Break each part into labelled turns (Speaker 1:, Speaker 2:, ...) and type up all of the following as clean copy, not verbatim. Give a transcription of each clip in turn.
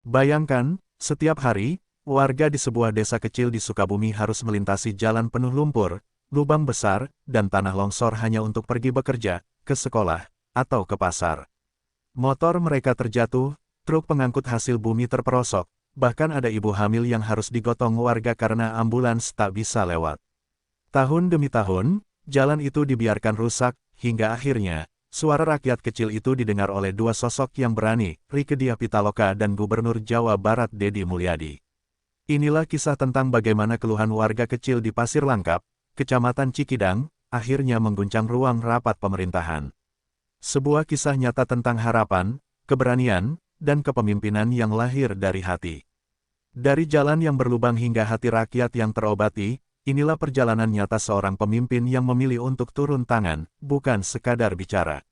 Speaker 1: Bayangkan, setiap hari, warga di sebuah desa kecil di Sukabumi harus melintasi jalan penuh lumpur, lubang besar, dan tanah longsor hanya untuk pergi bekerja, ke sekolah, atau ke pasar. Motor mereka terjatuh, truk pengangkut hasil bumi terperosok, bahkan ada ibu hamil yang harus digotong warga karena ambulans tak bisa lewat. Tahun demi tahun, jalan itu dibiarkan rusak, hingga akhirnya, suara rakyat kecil itu didengar oleh dua sosok yang berani, Rieke Diah Pitaloka dan Gubernur Jawa Barat Deddy Mulyadi. Inilah kisah tentang bagaimana keluhan warga kecil di Pasir Langkap, Kecamatan Cikidang, akhirnya mengguncang ruang rapat pemerintahan. Sebuah kisah nyata tentang harapan, keberanian, dan kepemimpinan yang lahir dari hati. Dari jalan yang berlubang hingga hati rakyat yang terobati, inilah perjalanan nyata seorang pemimpin yang memilih untuk turun tangan, bukan sekadar bicara.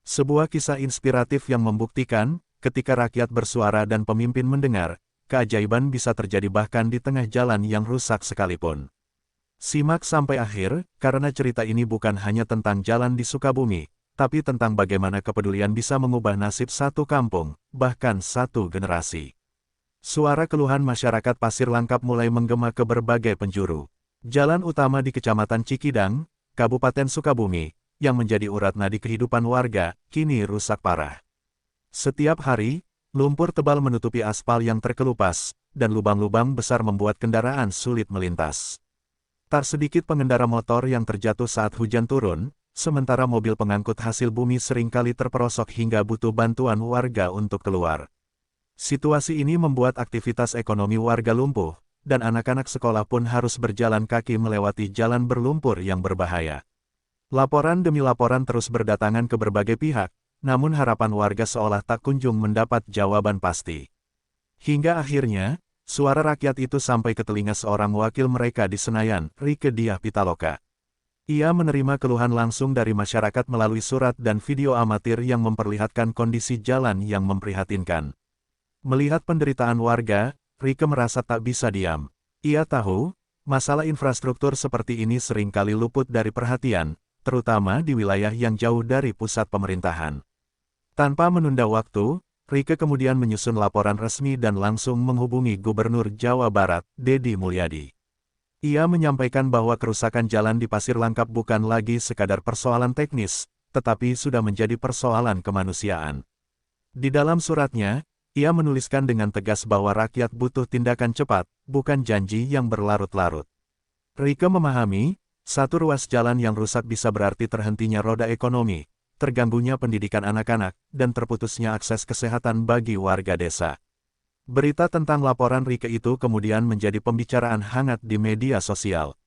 Speaker 1: Sebuah kisah inspiratif yang membuktikan, ketika rakyat bersuara dan pemimpin mendengar, keajaiban bisa terjadi bahkan di tengah jalan yang rusak sekalipun. Simak sampai akhir, karena cerita ini bukan hanya tentang jalan di Sukabumi, tapi tentang bagaimana kepedulian bisa mengubah nasib satu kampung, bahkan satu generasi. Suara keluhan masyarakat Pasir Langkap mulai menggema ke berbagai penjuru. Jalan utama di Kecamatan Cikidang, Kabupaten Sukabumi, yang menjadi urat nadi kehidupan warga, kini rusak parah. Setiap hari, lumpur tebal menutupi aspal yang terkelupas, dan lubang-lubang besar membuat kendaraan sulit melintas. Tak sedikit pengendara motor yang terjatuh saat hujan turun, sementara mobil pengangkut hasil bumi seringkali terperosok hingga butuh bantuan warga untuk keluar. Situasi ini membuat aktivitas ekonomi warga lumpuh, dan anak-anak sekolah pun harus berjalan kaki melewati jalan berlumpur yang berbahaya. Laporan demi laporan terus berdatangan ke berbagai pihak, namun harapan warga seolah tak kunjung mendapat jawaban pasti. Hingga akhirnya, suara rakyat itu sampai ke telinga seorang wakil mereka di Senayan, Rieke Diah Pitaloka. Ia menerima keluhan langsung dari masyarakat melalui surat dan video amatir yang memperlihatkan kondisi jalan yang memprihatinkan. Melihat penderitaan warga, Rieke merasa tak bisa diam. Ia tahu, masalah infrastruktur seperti ini seringkali luput dari perhatian, terutama di wilayah yang jauh dari pusat pemerintahan. Tanpa menunda waktu, Rieke kemudian menyusun laporan resmi dan langsung menghubungi Gubernur Jawa Barat, Deddy Mulyadi. Ia menyampaikan bahwa kerusakan jalan di Pasir Langkap bukan lagi sekadar persoalan teknis, tetapi sudah menjadi persoalan kemanusiaan. Di dalam suratnya, ia menuliskan dengan tegas bahwa rakyat butuh tindakan cepat, bukan janji yang berlarut-larut. Rieke memahami, satu ruas jalan yang rusak bisa berarti terhentinya roda ekonomi, terganggunya pendidikan anak-anak, dan terputusnya akses kesehatan bagi warga desa. Berita tentang laporan Rieke itu kemudian menjadi pembicaraan hangat di media sosial.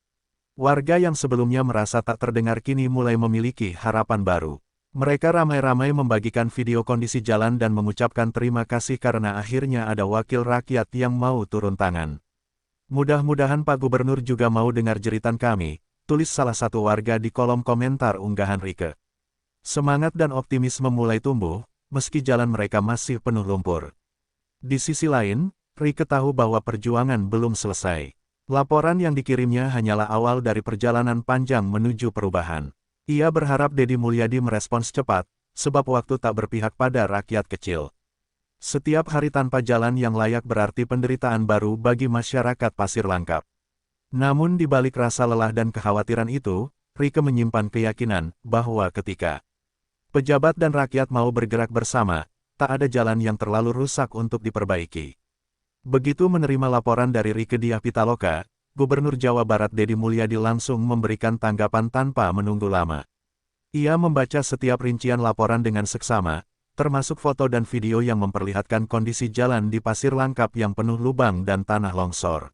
Speaker 1: Warga yang sebelumnya merasa tak terdengar kini mulai memiliki harapan baru. Mereka ramai-ramai membagikan video kondisi jalan dan mengucapkan terima kasih karena akhirnya ada wakil rakyat yang mau turun tangan. Mudah-mudahan Pak Gubernur juga mau dengar jeritan kami, tulis salah satu warga di kolom komentar unggahan Rieke. Semangat dan optimisme mulai tumbuh, meski jalan mereka masih penuh lumpur. Di sisi lain, Rieke tahu bahwa perjuangan belum selesai. Laporan yang dikirimnya hanyalah awal dari perjalanan panjang menuju perubahan. Ia berharap Deddy Mulyadi merespons cepat, sebab waktu tak berpihak pada rakyat kecil. Setiap hari tanpa jalan yang layak berarti penderitaan baru bagi masyarakat Pasir Langkap. Namun di balik rasa lelah dan kekhawatiran itu, Rieke menyimpan keyakinan bahwa ketika pejabat dan rakyat mau bergerak bersama, tak ada jalan yang terlalu rusak untuk diperbaiki. Begitu menerima laporan dari Rieke Diah Pitaloka, Gubernur Jawa Barat Deddy Mulyadi langsung memberikan tanggapan tanpa menunggu lama. Ia membaca setiap rincian laporan dengan seksama, termasuk foto dan video yang memperlihatkan kondisi jalan di Pasir Langkap yang penuh lubang dan tanah longsor.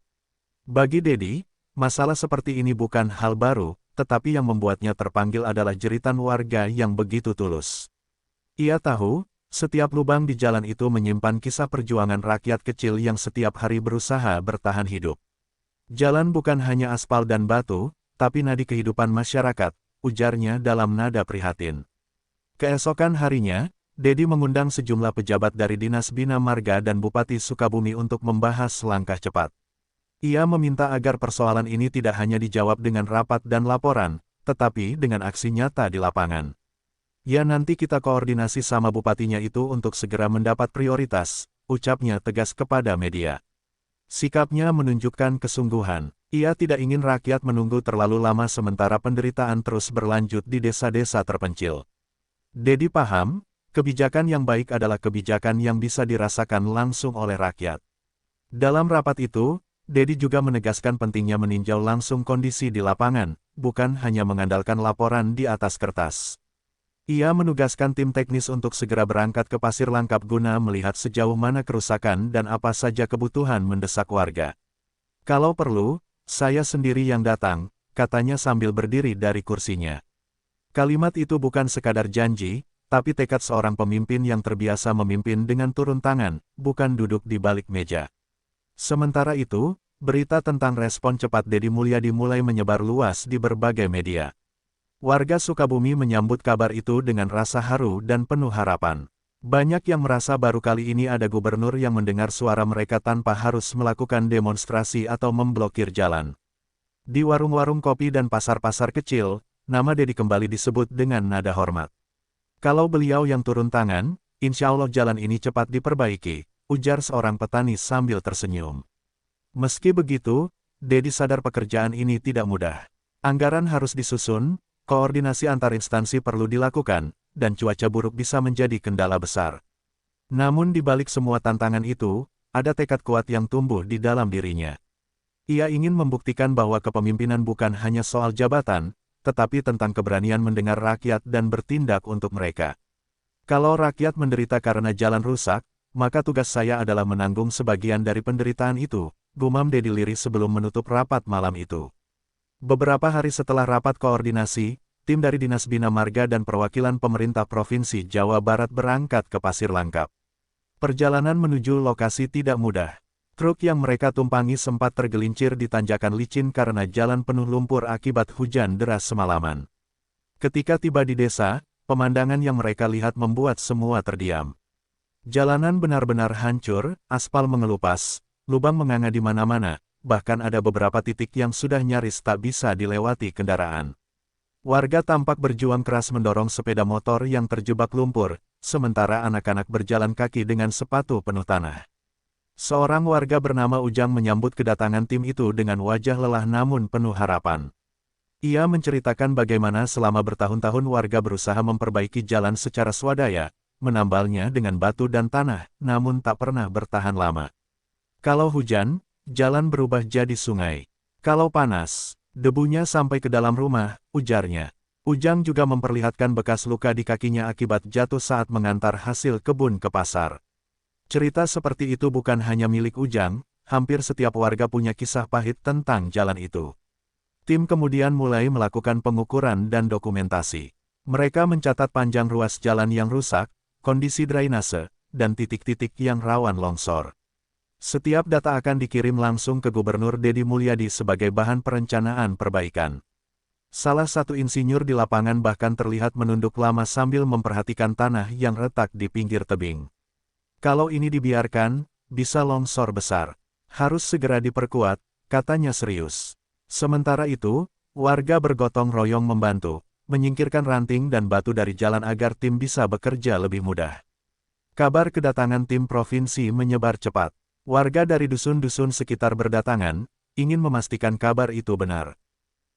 Speaker 1: Bagi Deddy, masalah seperti ini bukan hal baru, tetapi yang membuatnya terpanggil adalah jeritan warga yang begitu tulus. Ia tahu, setiap lubang di jalan itu menyimpan kisah perjuangan rakyat kecil yang setiap hari berusaha bertahan hidup. Jalan bukan hanya aspal dan batu, tapi nadi kehidupan masyarakat, ujarnya dalam nada prihatin. Keesokan harinya, Deddy mengundang sejumlah pejabat dari Dinas Bina Marga dan Bupati Sukabumi untuk membahas langkah cepat. Ia meminta agar persoalan ini tidak hanya dijawab dengan rapat dan laporan, tetapi dengan aksi nyata di lapangan. Ya nanti kita koordinasi sama bupatinya itu untuk segera mendapat prioritas, ucapnya tegas kepada media. Sikapnya menunjukkan kesungguhan. Ia tidak ingin rakyat menunggu terlalu lama sementara penderitaan terus berlanjut di desa-desa terpencil. Dedi paham, kebijakan yang baik adalah kebijakan yang bisa dirasakan langsung oleh rakyat. Dalam rapat itu, Dedi juga menegaskan pentingnya meninjau langsung kondisi di lapangan, bukan hanya mengandalkan laporan di atas kertas. Ia menugaskan tim teknis untuk segera berangkat ke Pasir Langkap guna melihat sejauh mana kerusakan dan apa saja kebutuhan mendesak warga. Kalau perlu, saya sendiri yang datang, katanya sambil berdiri dari kursinya. Kalimat itu bukan sekadar janji, tapi tekad seorang pemimpin yang terbiasa memimpin dengan turun tangan, bukan duduk di balik meja. Sementara itu, berita tentang respon cepat Dedi Mulyadi mulai menyebar luas di berbagai media. Warga Sukabumi menyambut kabar itu dengan rasa haru dan penuh harapan. Banyak yang merasa baru kali ini ada gubernur yang mendengar suara mereka tanpa harus melakukan demonstrasi atau memblokir jalan. Di warung-warung kopi dan pasar-pasar kecil, nama Dedi kembali disebut dengan nada hormat. Kalau beliau yang turun tangan, insya Allah jalan ini cepat diperbaiki, ujar seorang petani sambil tersenyum. Meski begitu, Dedi sadar pekerjaan ini tidak mudah. Anggaran harus disusun, koordinasi antar instansi perlu dilakukan, dan cuaca buruk bisa menjadi kendala besar. Namun di balik semua tantangan itu, ada tekad kuat yang tumbuh di dalam dirinya. Ia ingin membuktikan bahwa kepemimpinan bukan hanya soal jabatan, tetapi tentang keberanian mendengar rakyat dan bertindak untuk mereka. Kalau rakyat menderita karena jalan rusak, maka tugas saya adalah menanggung sebagian dari penderitaan itu, gumam Dedi lirih sebelum menutup rapat malam itu. Beberapa hari setelah rapat koordinasi, tim dari Dinas Bina Marga dan perwakilan pemerintah Provinsi Jawa Barat berangkat ke Pasir Langkap. Perjalanan menuju lokasi tidak mudah. Truk yang mereka tumpangi sempat tergelincir di tanjakan licin karena jalan penuh lumpur akibat hujan deras semalaman. Ketika tiba di desa, pemandangan yang mereka lihat membuat semua terdiam. Jalanan benar-benar hancur, aspal mengelupas, lubang menganga di mana-mana. Bahkan ada beberapa titik yang sudah nyaris tak bisa dilewati kendaraan. Warga tampak berjuang keras mendorong sepeda motor yang terjebak lumpur, sementara anak-anak berjalan kaki dengan sepatu penuh tanah. Seorang warga bernama Ujang menyambut kedatangan tim itu dengan wajah lelah namun penuh harapan. Ia menceritakan bagaimana selama bertahun-tahun warga berusaha memperbaiki jalan secara swadaya, menambalnya dengan batu dan tanah, namun tak pernah bertahan lama. Kalau hujan, jalan berubah jadi sungai. Kalau panas, debunya sampai ke dalam rumah, ujarnya. Ujang juga memperlihatkan bekas luka di kakinya akibat jatuh saat mengantar hasil kebun ke pasar. Cerita seperti itu bukan hanya milik Ujang, hampir setiap warga punya kisah pahit tentang jalan itu. Tim kemudian mulai melakukan pengukuran dan dokumentasi. Mereka mencatat panjang ruas jalan yang rusak, kondisi drainase, dan titik-titik yang rawan longsor. Setiap data akan dikirim langsung ke Gubernur Dedi Mulyadi sebagai bahan perencanaan perbaikan. Salah satu insinyur di lapangan bahkan terlihat menunduk lama sambil memperhatikan tanah yang retak di pinggir tebing. Kalau ini dibiarkan, bisa longsor besar. Harus segera diperkuat, katanya serius. Sementara itu, warga bergotong royong membantu, menyingkirkan ranting dan batu dari jalan agar tim bisa bekerja lebih mudah. Kabar kedatangan tim provinsi menyebar cepat. Warga dari dusun-dusun sekitar berdatangan, ingin memastikan kabar itu benar.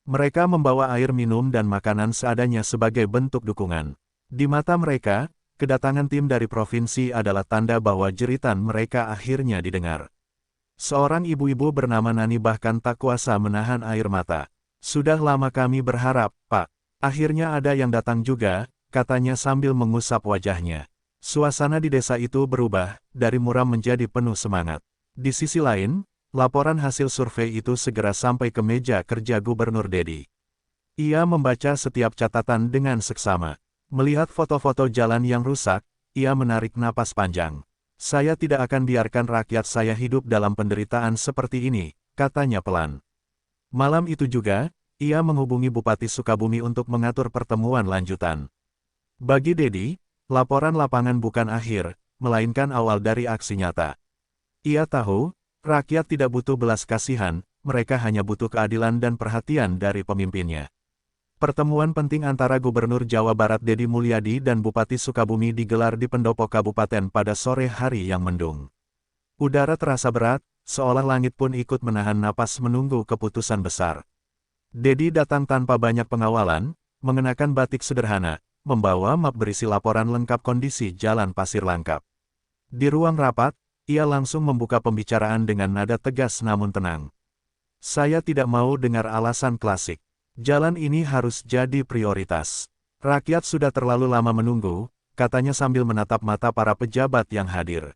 Speaker 1: Mereka membawa air minum dan makanan seadanya sebagai bentuk dukungan. Di mata mereka, kedatangan tim dari provinsi adalah tanda bahwa jeritan mereka akhirnya didengar. Seorang ibu-ibu bernama Nani bahkan tak kuasa menahan air mata. Sudah lama kami berharap, Pak. Akhirnya ada yang datang juga, katanya sambil mengusap wajahnya. Suasana di desa itu berubah, dari muram menjadi penuh semangat. Di sisi lain, laporan hasil survei itu segera sampai ke meja kerja Gubernur Dedi. Ia membaca setiap catatan dengan seksama. Melihat foto-foto jalan yang rusak, ia menarik napas panjang. Saya tidak akan biarkan rakyat saya hidup dalam penderitaan seperti ini, katanya pelan. Malam itu juga, ia menghubungi Bupati Sukabumi untuk mengatur pertemuan lanjutan. Bagi Dedi, laporan lapangan bukan akhir, melainkan awal dari aksi nyata. Ia tahu, rakyat tidak butuh belas kasihan, mereka hanya butuh keadilan dan perhatian dari pemimpinnya. Pertemuan penting antara Gubernur Jawa Barat Dedi Mulyadi dan Bupati Sukabumi digelar di pendopo kabupaten pada sore hari yang mendung. Udara terasa berat, seolah langit pun ikut menahan napas menunggu keputusan besar. Dedi datang tanpa banyak pengawalan, mengenakan batik sederhana, membawa map berisi laporan lengkap kondisi jalan pasir langkap. Di ruang rapat, ia langsung membuka pembicaraan dengan nada tegas namun tenang. Saya tidak mau dengar alasan klasik. Jalan ini harus jadi prioritas. Rakyat sudah terlalu lama menunggu, katanya sambil menatap mata para pejabat yang hadir.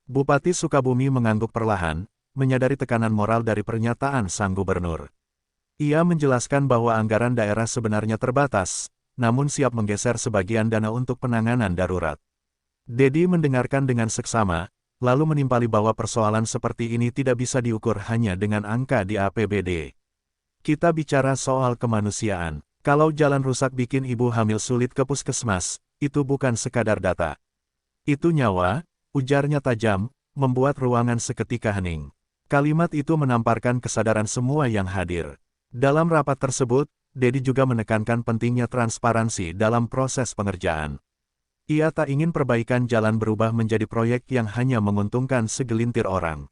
Speaker 1: Bupati Sukabumi mengangguk perlahan, menyadari tekanan moral dari pernyataan sang gubernur. Ia menjelaskan bahwa anggaran daerah sebenarnya terbatas, namun siap menggeser sebagian dana untuk penanganan darurat. Dedi mendengarkan dengan seksama, lalu menimpali bahwa persoalan seperti ini tidak bisa diukur hanya dengan angka di APBD. Kita bicara soal kemanusiaan. Kalau jalan rusak bikin ibu hamil sulit ke puskesmas, itu bukan sekadar data. Itu nyawa, ujarnya tajam, membuat ruangan seketika hening. Kalimat itu menamparkan kesadaran semua yang hadir. Dalam rapat tersebut, Dedi juga menekankan pentingnya transparansi dalam proses pengerjaan. Ia tak ingin perbaikan jalan berubah menjadi proyek yang hanya menguntungkan segelintir orang.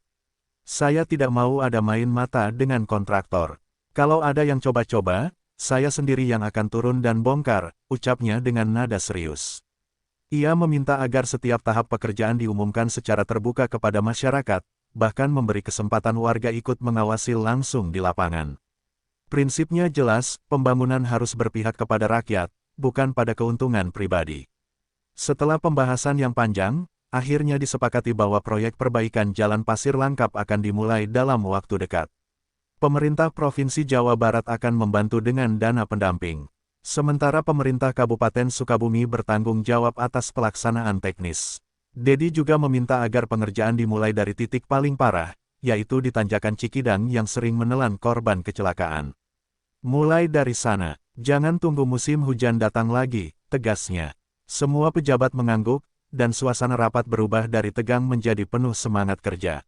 Speaker 1: Saya tidak mau ada main mata dengan kontraktor. Kalau ada yang coba-coba, saya sendiri yang akan turun dan bongkar, ucapnya dengan nada serius. Ia meminta agar setiap tahap pekerjaan diumumkan secara terbuka kepada masyarakat, bahkan memberi kesempatan warga ikut mengawasi langsung di lapangan. Prinsipnya jelas, pembangunan harus berpihak kepada rakyat, bukan pada keuntungan pribadi. Setelah pembahasan yang panjang, akhirnya disepakati bahwa proyek perbaikan jalan pasir langkap akan dimulai dalam waktu dekat. Pemerintah Provinsi Jawa Barat akan membantu dengan dana pendamping. Sementara pemerintah Kabupaten Sukabumi bertanggung jawab atas pelaksanaan teknis. Dedi juga meminta agar pengerjaan dimulai dari titik paling parah, yaitu di Tanjakan Cikidang yang sering menelan korban kecelakaan. Mulai dari sana, jangan tunggu musim hujan datang lagi, tegasnya. Semua pejabat mengangguk, dan suasana rapat berubah dari tegang menjadi penuh semangat kerja.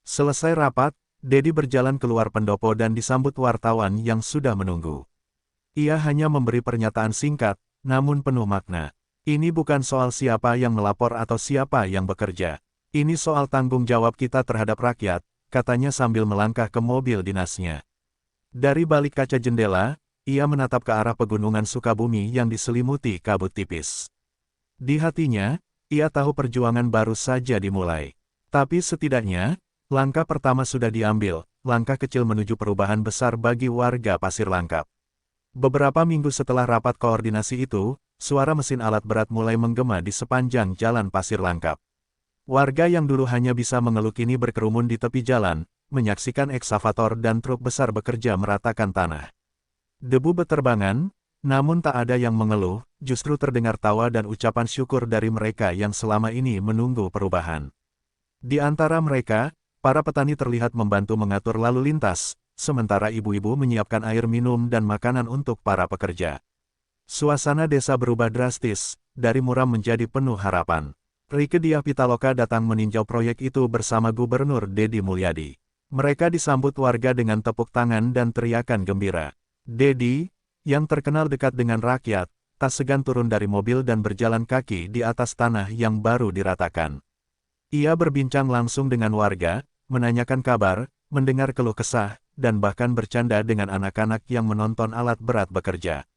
Speaker 1: Selesai rapat, Dedi berjalan keluar pendopo dan disambut wartawan yang sudah menunggu. Ia hanya memberi pernyataan singkat, namun penuh makna. Ini bukan soal siapa yang melapor atau siapa yang bekerja. Ini soal tanggung jawab kita terhadap rakyat, katanya sambil melangkah ke mobil dinasnya. Dari balik kaca jendela, ia menatap ke arah pegunungan Sukabumi yang diselimuti kabut tipis. Di hatinya, ia tahu perjuangan baru saja dimulai. Tapi setidaknya, langkah pertama sudah diambil, langkah kecil menuju perubahan besar bagi warga Pasir Langkap. Beberapa minggu setelah rapat koordinasi itu, suara mesin alat berat mulai menggema di sepanjang jalan Pasir Langkap. Warga yang dulu hanya bisa mengeluh kini berkerumun di tepi jalan, menyaksikan ekskavator dan truk besar bekerja meratakan tanah. Debu beterbangan, namun tak ada yang mengeluh, justru terdengar tawa dan ucapan syukur dari mereka yang selama ini menunggu perubahan. Di antara mereka, para petani terlihat membantu mengatur lalu lintas, sementara ibu-ibu menyiapkan air minum dan makanan untuk para pekerja. Suasana desa berubah drastis, dari muram menjadi penuh harapan. Rieke Diah Pitaloka datang meninjau proyek itu bersama Gubernur Dedi Mulyadi. Mereka disambut warga dengan tepuk tangan dan teriakan gembira. Dedi, yang terkenal dekat dengan rakyat, tak segan turun dari mobil dan berjalan kaki di atas tanah yang baru diratakan. Ia berbincang langsung dengan warga, menanyakan kabar, mendengar keluh kesah, dan bahkan bercanda dengan anak-anak yang menonton alat berat bekerja.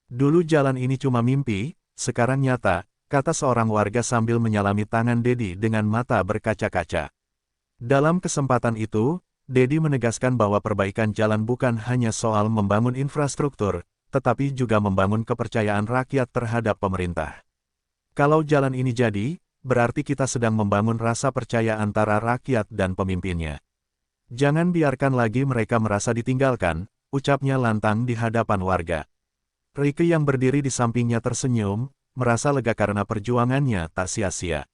Speaker 1: Dulu jalan ini cuma mimpi, sekarang nyata, kata seorang warga sambil menyalami tangan Dedi dengan mata berkaca-kaca. Dalam kesempatan itu, Dedi menegaskan bahwa perbaikan jalan bukan hanya soal membangun infrastruktur, tetapi juga membangun kepercayaan rakyat terhadap pemerintah. Kalau jalan ini jadi, berarti kita sedang membangun rasa percaya antara rakyat dan pemimpinnya. Jangan biarkan lagi mereka merasa ditinggalkan, ucapnya lantang di hadapan warga. Rieke yang berdiri di sampingnya tersenyum, merasa lega karena perjuangannya tak sia-sia.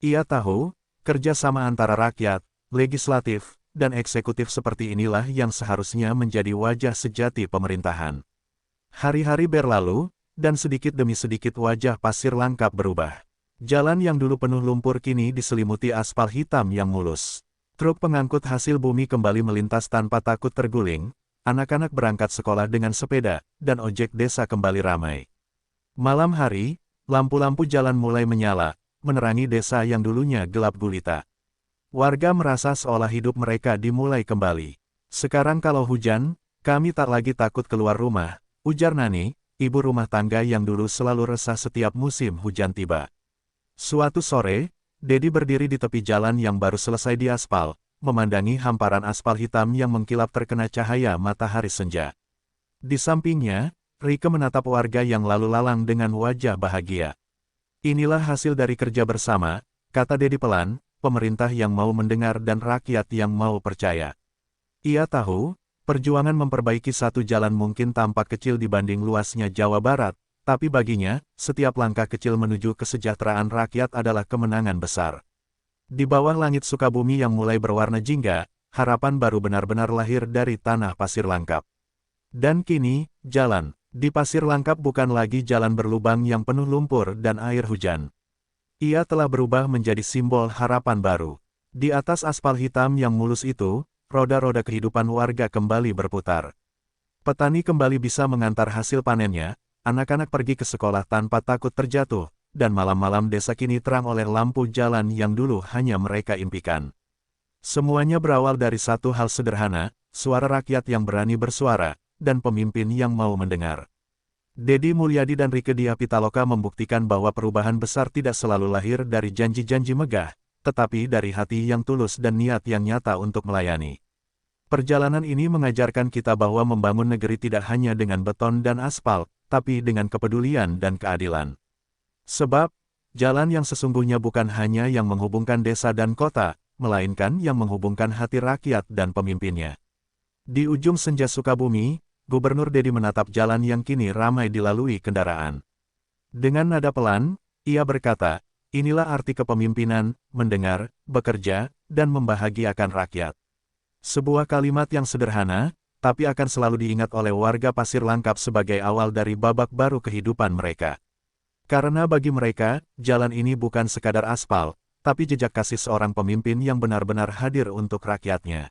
Speaker 1: Ia tahu, kerjasama antara rakyat, legislatif, dan eksekutif seperti inilah yang seharusnya menjadi wajah sejati pemerintahan. Hari-hari berlalu, dan sedikit demi sedikit wajah Pasir Langkap berubah. Jalan yang dulu penuh lumpur kini diselimuti aspal hitam yang mulus. Truk pengangkut hasil bumi kembali melintas tanpa takut terguling, anak-anak berangkat sekolah dengan sepeda, dan ojek desa kembali ramai. Malam hari, lampu-lampu jalan mulai menyala, menerangi desa yang dulunya gelap gulita. Warga merasa seolah hidup mereka dimulai kembali. Sekarang kalau hujan, kami tak lagi takut keluar rumah, ujar Nani, ibu rumah tangga yang dulu selalu resah setiap musim hujan tiba. Suatu sore, Dedi berdiri di tepi jalan yang baru selesai diaspal, memandangi hamparan aspal hitam yang mengkilap terkena cahaya matahari senja. Di sampingnya, Rike menatap warga yang lalu lalang dengan wajah bahagia. Inilah hasil dari kerja bersama, kata Dedi pelan, pemerintah yang mau mendengar dan rakyat yang mau percaya. Ia tahu, perjuangan memperbaiki satu jalan mungkin tampak kecil dibanding luasnya Jawa Barat, tapi baginya, setiap langkah kecil menuju kesejahteraan rakyat adalah kemenangan besar. Di bawah langit Sukabumi yang mulai berwarna jingga, harapan baru benar-benar lahir dari tanah pasir langkap. Dan kini, jalan di pasir langkap bukan lagi jalan berlubang yang penuh lumpur dan air hujan. Ia telah berubah menjadi simbol harapan baru. Di atas aspal hitam yang mulus itu, roda-roda kehidupan warga kembali berputar. Petani kembali bisa mengantar hasil panennya, anak-anak pergi ke sekolah tanpa takut terjatuh, dan malam-malam desa kini terang oleh lampu jalan yang dulu hanya mereka impikan. Semuanya berawal dari satu hal sederhana, suara rakyat yang berani bersuara, dan pemimpin yang mau mendengar. Dedi Mulyadi dan Rike Diah Pitaloka membuktikan bahwa perubahan besar tidak selalu lahir dari janji-janji megah, tetapi dari hati yang tulus dan niat yang nyata untuk melayani. Perjalanan ini mengajarkan kita bahwa membangun negeri tidak hanya dengan beton dan aspal, tapi dengan kepedulian dan keadilan. Sebab, jalan yang sesungguhnya bukan hanya yang menghubungkan desa dan kota, melainkan yang menghubungkan hati rakyat dan pemimpinnya. Di ujung senja Sukabumi, Gubernur Dedi menatap jalan yang kini ramai dilalui kendaraan. Dengan nada pelan, ia berkata, inilah arti kepemimpinan, mendengar, bekerja, dan membahagiakan rakyat. Sebuah kalimat yang sederhana, tapi akan selalu diingat oleh warga Pasir Langkap sebagai awal dari babak baru kehidupan mereka. Karena bagi mereka, jalan ini bukan sekadar aspal, tapi jejak kasih seorang pemimpin yang benar-benar hadir untuk rakyatnya.